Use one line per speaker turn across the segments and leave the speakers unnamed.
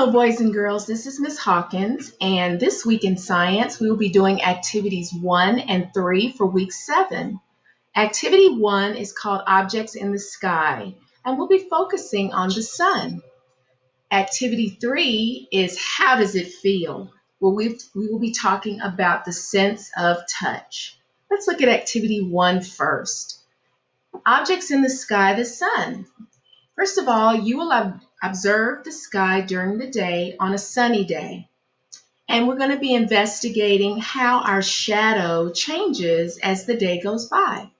Hello, boys and girls. This is Miss Hawkins, and this week in science, we will be doing activities 1 and 3 for week 7. Activity 1 is called Objects in the Sky, and we'll be focusing on the sun. Activity 3 is How Does It Feel? Where we will be talking about the sense of touch. Let's look at activity 1 first. Objects in the sky, the sun. First of all, you will observe the sky during the day on a sunny day. And we're going to be investigating how our shadow changes as the day goes by.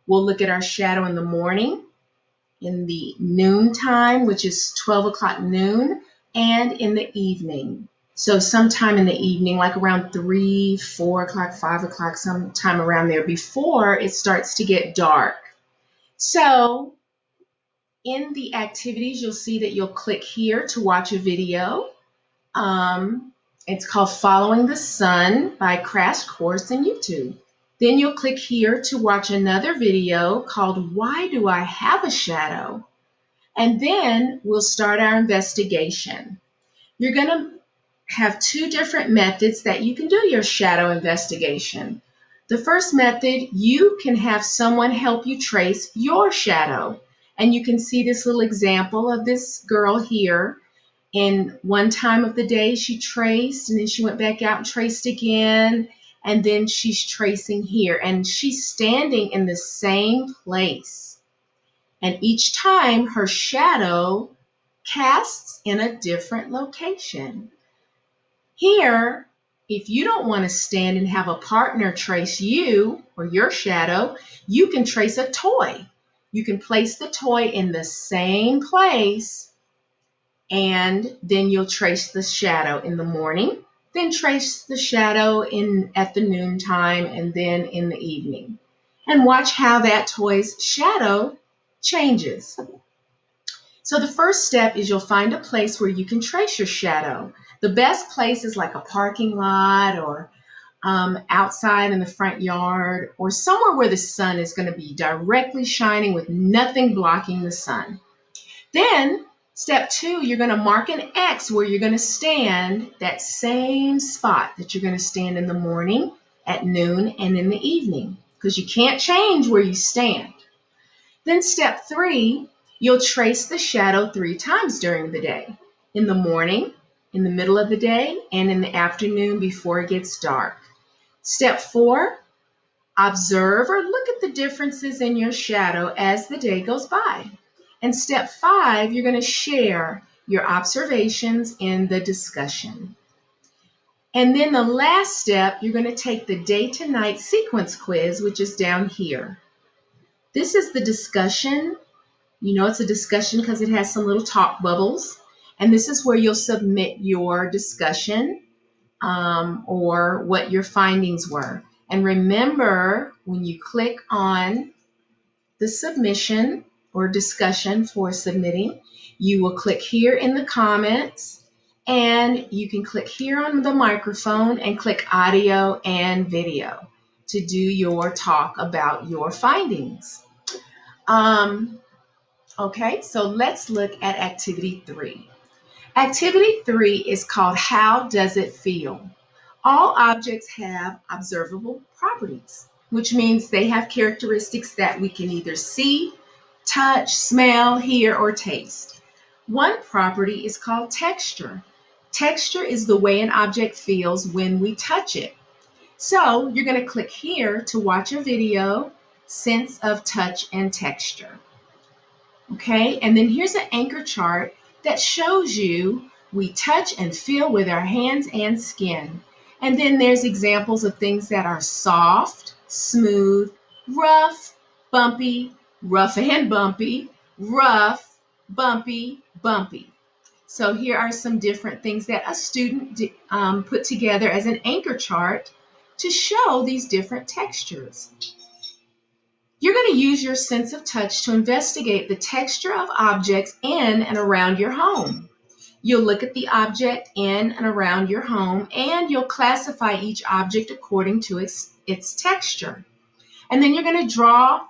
We'll look at our shadow in the morning, in the noon time, which is 12 o'clock noon, and in the evening. So sometime in the evening, like around 3, 4 o'clock, 5 o'clock, sometime around there before it starts to get dark. So in the activities, you'll see that you'll click here to watch a video. It's called Following the Sun by Crash Course in YouTube. Then you'll click here to watch another video called Why Do I Have a Shadow? And then we'll start our investigation. You're going to have 2 different methods that you can do your shadow investigation. The first method, you can have someone help you trace your shadow. And you can see this little example of this girl here. In one time of the day, she traced, and then she went back out and traced again, and then she's tracing here. And she's standing in the same place. And each time, her shadow casts in a different location. Here, if you don't want to stand and have a partner trace you or your shadow, you can trace a toy. You can place the toy in the same place, and then you'll trace the shadow in the morning, then trace the shadow at the noontime, and then in the evening. And watch how that toy's shadow changes. So the first step is you'll find a place where you can trace your shadow. The best place is like a parking lot or outside in the front yard, or somewhere where the sun is going to be directly shining with nothing blocking the sun. Then, step 2, you're going to mark an X where you're going to stand that same spot that you're going to stand in the morning, at noon, and in the evening, because you can't change where you stand. Then step 3, you'll trace the shadow 3 times during the day, in the morning, in the middle of the day, and in the afternoon before it gets dark. Step 4, observe or look at the differences in your shadow as the day goes by. And step 5, you're going to share your observations in the discussion. And then the last step, you're going to take the day to night sequence quiz, which is down here. This is the discussion. You know it's a discussion because it has some little talk bubbles. And this is where you'll submit your discussion or what your findings were. And remember, when you click on the submission or discussion for submitting, you will click here in the comments, and you can click here on the microphone and click audio and video to do your talk about your findings. Okay, so let's look at activity 3. Activity 3 is called How Does It Feel? All objects have observable properties, which means they have characteristics that we can either see, touch, smell, hear, or taste. One property is called texture. Texture is the way an object feels when we touch it. So you're going to click here to watch a video, Sense of Touch and Texture. Okay, and then here's an anchor chart that shows you we touch and feel with our hands and skin. And then there's examples of things that are soft, smooth, rough, bumpy, rough and bumpy, rough, bumpy, bumpy. So here are some different things that a student put together as an anchor chart to show these different textures. You're going to use your sense of touch to investigate the texture of objects in and around your home. You'll look at the object in and around your home, and you'll classify each object according to its texture. And then you're going to draw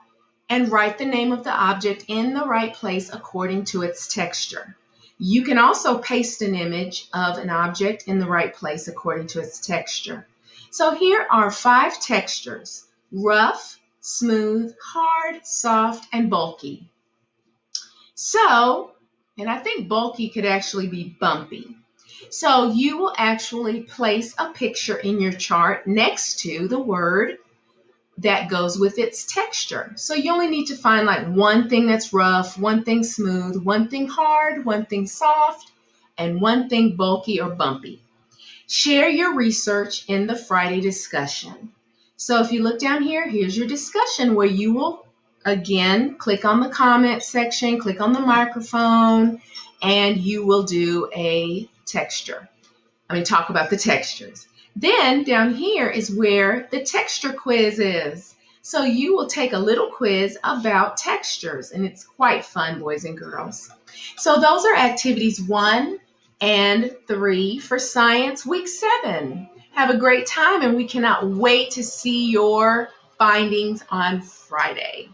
and write the name of the object in the right place according to its texture. You can also paste an image of an object in the right place according to its texture. So here are 5 textures: rough, smooth, hard, soft, and bulky. So, and I think bulky could actually be bumpy. So you will actually place a picture in your chart next to the word that goes with its texture. So you only need to find like one thing that's rough, one thing smooth, one thing hard, one thing soft, and one thing bulky or bumpy. Share your research in the Friday discussion. So if you look down here, here's your discussion where you will again click on the comment section, click on the microphone, and you will do a texture. Talk about the textures. Then down here is where the texture quiz is. So you will take a little quiz about textures, and it's quite fun, boys and girls. So those are activities 1 and 3 for Science Week 7. Have a great time, and we cannot wait to see your findings on Friday.